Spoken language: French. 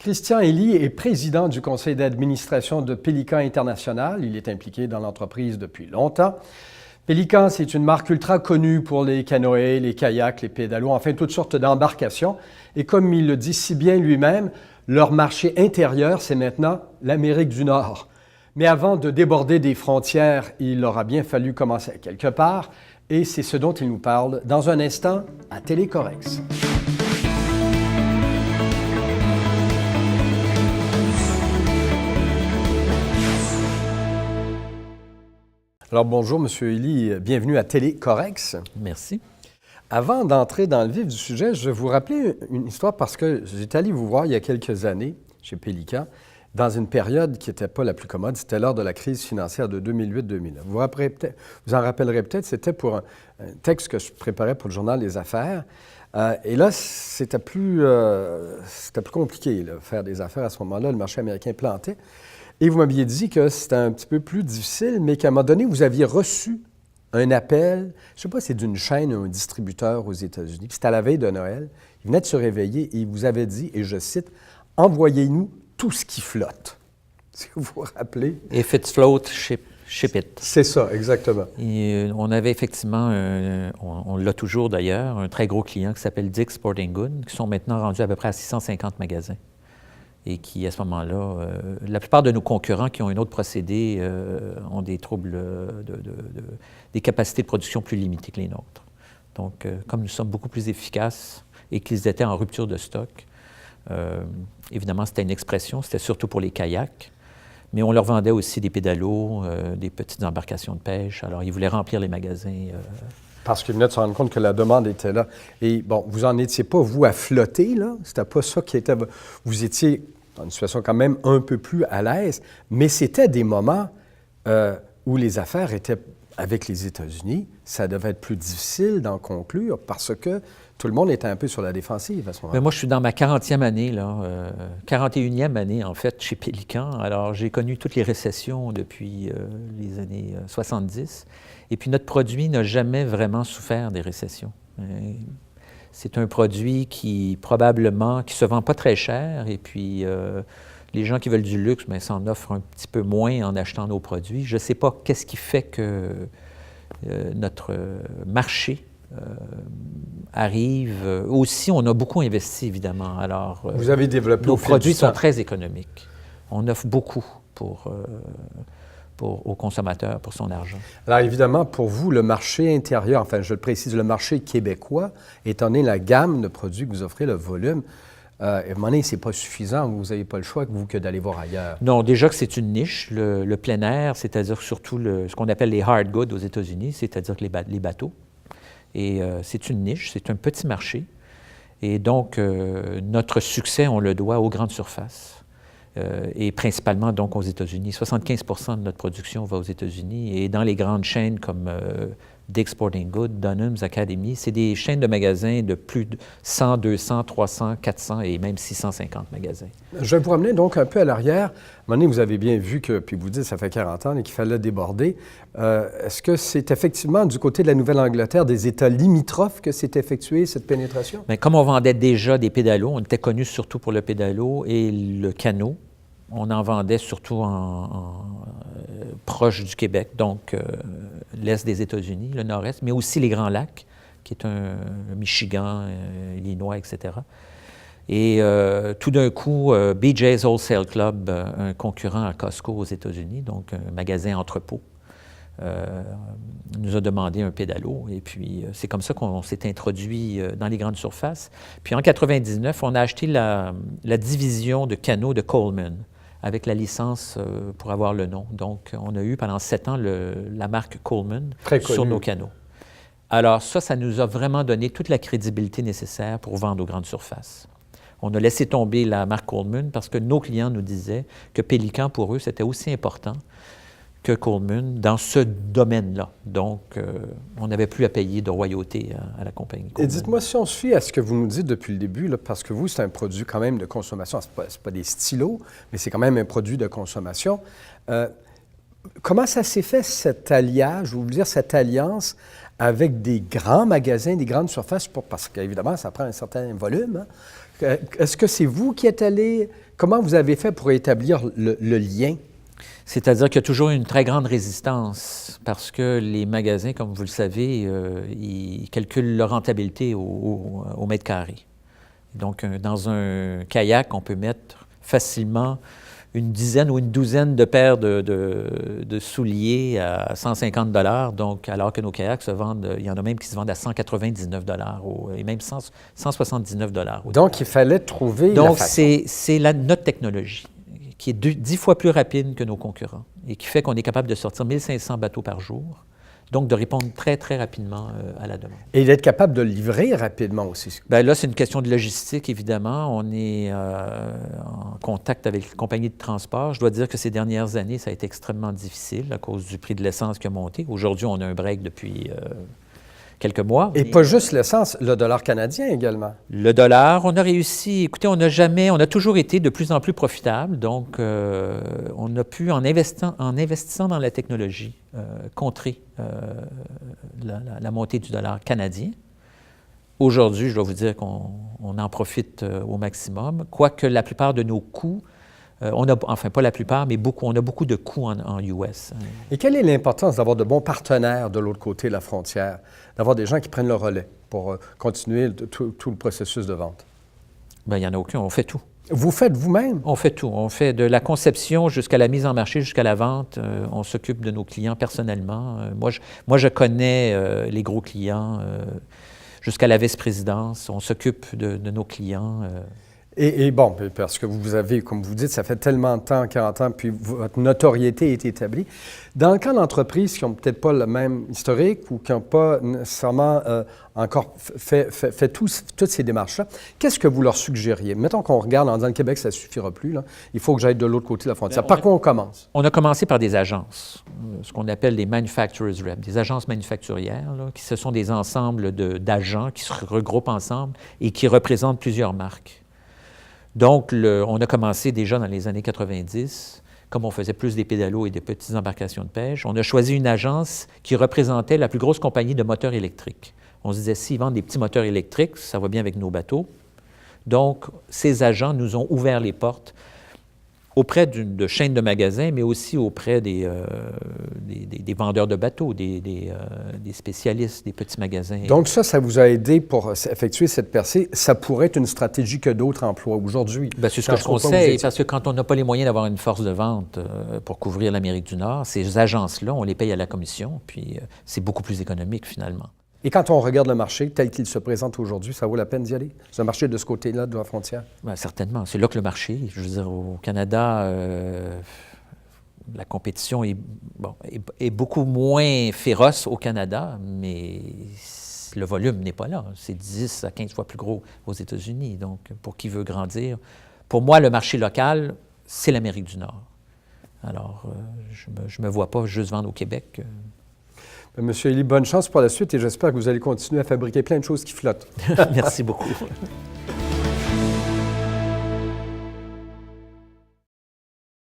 Christian Elie est président du conseil d'administration de Pélican International. Il est impliqué dans l'entreprise depuis longtemps. Pélican, c'est une marque ultra connue pour les canoës, les kayaks, les pédalos, enfin toutes sortes d'embarcations. Et comme il le dit si bien lui-même, leur marché intérieur, c'est maintenant l'Amérique du Nord. Mais avant de déborder des frontières, il aura bien fallu commencer quelque part. Et c'est ce dont il nous parle dans un instant à Télécorex. Alors bonjour, M. Elie, bienvenue à Télécorex. Merci. Avant d'entrer dans le vif du sujet, je vais vous rappeler une histoire parce que j'étais allé vous voir il y a quelques années chez Pélican dans une période qui n'était pas la plus commode. C'était lors de la crise financière de 2008-2009. Vous en rappellerez peut-être, c'était pour un texte que je préparais pour le journal Les Affaires. Et là, c'était plus compliqué, là, faire des affaires à ce moment-là. Le marché américain plantait. Et vous m'aviez dit que c'était un petit peu plus difficile, mais qu'à un moment donné, vous aviez reçu un appel, je ne sais pas si c'est d'une chaîne ou un distributeur aux États-Unis, puis c'était à la veille de Noël. Il venait de se réveiller et il vous avait dit, et je cite, « Envoyez-nous tout ce qui flotte ». Si vous vous rappelez. « If it's float, ship it ». C'est ça, exactement. Et, on avait effectivement, on l'a toujours d'ailleurs, un très gros client qui s'appelle Dick's Sporting Goods, qui sont maintenant rendus à peu près à 650 magasins. Et qui, à ce moment-là, la plupart de nos concurrents qui ont un autre procédé ont des troubles, des capacités de production plus limitées que les nôtres. Donc, comme nous sommes beaucoup plus efficaces et qu'ils étaient en rupture de stock, évidemment, c'était une expression, c'était surtout pour les kayaks, mais on leur vendait aussi des pédalos, des petites embarcations de pêche. Alors, ils voulaient remplir les magasins. Parce qu'ils venaient de se rendre compte que la demande était là. Et bon, vous n'en étiez pas, vous, à flotter, là. C'était pas ça qui était... Vous étiez dans une situation quand même un peu plus à l'aise, mais c'était des moments où les affaires étaient avec les États-Unis. Ça devait être plus difficile d'en conclure parce que tout le monde était un peu sur la défensive à ce moment-là. Mais moi, je suis dans ma 40e année, là, 41e année, en fait, chez Pélican. Alors, j'ai connu toutes les récessions depuis les années 70. Et puis, notre produit n'a jamais vraiment souffert des récessions. C'est un produit qui, probablement, qui se vend pas très cher. Et puis, les gens qui veulent du luxe, bien, s'en offrent un petit peu moins en achetant nos produits. Je ne sais pas qu'est-ce qui fait que notre marché arrive. Aussi, on a beaucoup investi, évidemment. Alors, vous avez développé nos produits sont très économiques. On offre beaucoup aux consommateurs pour son argent. Alors évidemment, pour vous, le marché intérieur, enfin je le précise, le marché québécois, étant donné la gamme de produits que vous offrez, le volume, à un moment donné, ce n'est pas suffisant, vous n'avez pas le choix que d'aller voir ailleurs. Non, déjà que c'est une niche, le plein air, c'est-à-dire surtout ce qu'on appelle les hard goods aux États-Unis, c'est-à-dire que les bateaux. Et c'est une niche, c'est un petit marché. Et donc, notre succès, on le doit aux grandes surfaces. Et principalement donc aux États-Unis. 75% de notre production va aux États-Unis et dans les grandes chaînes comme Dick's Sporting Goods, Dunham's, Academy, c'est des chaînes de magasins de plus de 100, 200, 300, 400 et même 650 magasins. Je vais vous ramener donc un peu à l'arrière. À un moment donné, vous avez bien vu que, puis vous dites, ça fait 40 ans et qu'il fallait déborder. Est-ce que c'est effectivement du côté de la Nouvelle-Angleterre, des États limitrophes, que s'est effectuée cette pénétration? Bien, comme on vendait déjà des pédalos, on était connus surtout pour le pédalo et le canot. On en vendait surtout proche du Québec, donc l'est des États-Unis, le nord-est, mais aussi les Grands Lacs, qui est un Michigan, Illinois, etc. Et tout d'un coup, BJ's Wholesale Club, un concurrent à Costco aux États-Unis, donc un magasin entrepôt, nous a demandé un pédalo. Et puis, c'est comme ça qu'on s'est introduit dans les grandes surfaces. Puis en 1999, on a acheté la division de canots de Coleman, avec la licence pour avoir le nom. Donc, on a eu pendant 7 ans la marque Coleman sur nos canots. Alors ça nous a vraiment donné toute la crédibilité nécessaire pour vendre aux grandes surfaces. On a laissé tomber la marque Coleman parce que nos clients nous disaient que Pélican, pour eux, c'était aussi important que Coleman dans ce domaine-là. Donc, on n'avait plus à payer de royauté à la compagnie Coleman. Et dites-moi, si on se fie à ce que vous nous dites depuis le début, là, parce que vous, c'est un produit quand même de consommation, c'est pas des stylos, mais c'est quand même un produit de consommation. Comment ça s'est fait, cet alliage, ou dire cette alliance avec des grands magasins, des grandes surfaces, parce qu'évidemment, ça prend un certain volume, hein? Est-ce que c'est vous qui êtes allé Comment vous avez fait pour établir le lien? C'est-à-dire qu'il y a toujours une très grande résistance parce que les magasins, comme vous le savez, ils calculent leur rentabilité au mètre carré. Donc, dans un kayak, on peut mettre facilement une dizaine ou une douzaine de paires de souliers à 150 $, donc, alors que nos kayaks se vendent, il y en a même qui se vendent à 199 $ et même 179 $. Donc, il fallait trouver la Donc, façon. c'est notre technologie qui est 10 fois plus rapide que nos concurrents et qui fait qu'on est capable de sortir 1500 bateaux par jour, donc de répondre très, très rapidement à la demande. Et d'être capable de livrer rapidement aussi. Bien là, c'est une question de logistique, évidemment. On est en contact avec les compagnies de transport. Je dois dire que ces dernières années, ça a été extrêmement difficile à cause du prix de l'essence qui a monté. Aujourd'hui, on a un break depuis quelques mois. Et pas juste l'essence, le dollar canadien également. Le dollar, on a réussi. Écoutez, on a toujours été de plus en plus profitable. Donc, on a pu, en investissant dans la technologie, contrer la montée du dollar canadien. Aujourd'hui, je dois vous dire qu'on en profite au maximum, quoique la plupart de nos coûts, enfin pas la plupart, mais beaucoup, on a beaucoup de coûts en US. Et quelle est l'importance d'avoir de bons partenaires de l'autre côté de la frontière, d'avoir des gens qui prennent le relais pour continuer tout le processus de vente? Bien, il n'y en a aucun, on fait tout. Vous faites vous-même? On fait tout. On fait de la conception jusqu'à la mise en marché, jusqu'à la vente. On s'occupe de nos clients personnellement. Moi, je connais les gros clients jusqu'à la vice-présidence. On s'occupe de nos clients. Et bon, parce que vous avez, comme vous dites, ça fait tellement de temps, 40 ans, puis votre notoriété est établie. Dans le cas d'entreprises qui n'ont peut-être pas le même historique ou qui n'ont pas nécessairement encore fait toutes ces démarches-là, qu'est-ce que vous leur suggériez? Mettons qu'on regarde en disant le Québec, ça ne suffira plus, là. Il faut que j'aille de l'autre côté de la frontière. Par quoi on commence? On a commencé par des agences, ce qu'on appelle des manufacturers reps, des agences manufacturières, là, qui ce sont des ensembles d'agents qui se regroupent ensemble et qui représentent plusieurs marques. Donc, on a commencé déjà dans les années 90, comme on faisait plus des pédalos et des petites embarcations de pêche. On a choisi une agence qui représentait la plus grosse compagnie de moteurs électriques. On se disait, s'ils vendent des petits moteurs électriques, ça va bien avec nos bateaux. Donc, ces agents nous ont ouvert les portes auprès de chaînes de magasins, mais aussi auprès des vendeurs de bateaux, des spécialistes, des petits magasins. Donc ça vous a aidé pour effectuer cette percée. Ça pourrait être une stratégie que d'autres emploient aujourd'hui. Bien, c'est ce que je conseille, parce que quand on n'a pas les moyens d'avoir une force de vente pour couvrir l'Amérique du Nord, ces agences-là, on les paye à la commission, puis c'est beaucoup plus économique finalement. Et quand on regarde le marché tel qu'il se présente aujourd'hui, ça vaut la peine d'y aller? Ce marché de ce côté-là de la frontière? Bien, certainement. C'est là que le marché, je veux dire, au Canada, la compétition est beaucoup moins féroce au Canada, mais le volume n'est pas là. C'est 10 à 15 fois plus gros aux États-Unis. Donc, pour qui veut grandir, pour moi, le marché local, c'est l'Amérique du Nord. Alors, je ne me vois pas juste vendre au Québec. Monsieur Ely, bonne chance pour la suite et j'espère que vous allez continuer à fabriquer plein de choses qui flottent. Merci beaucoup.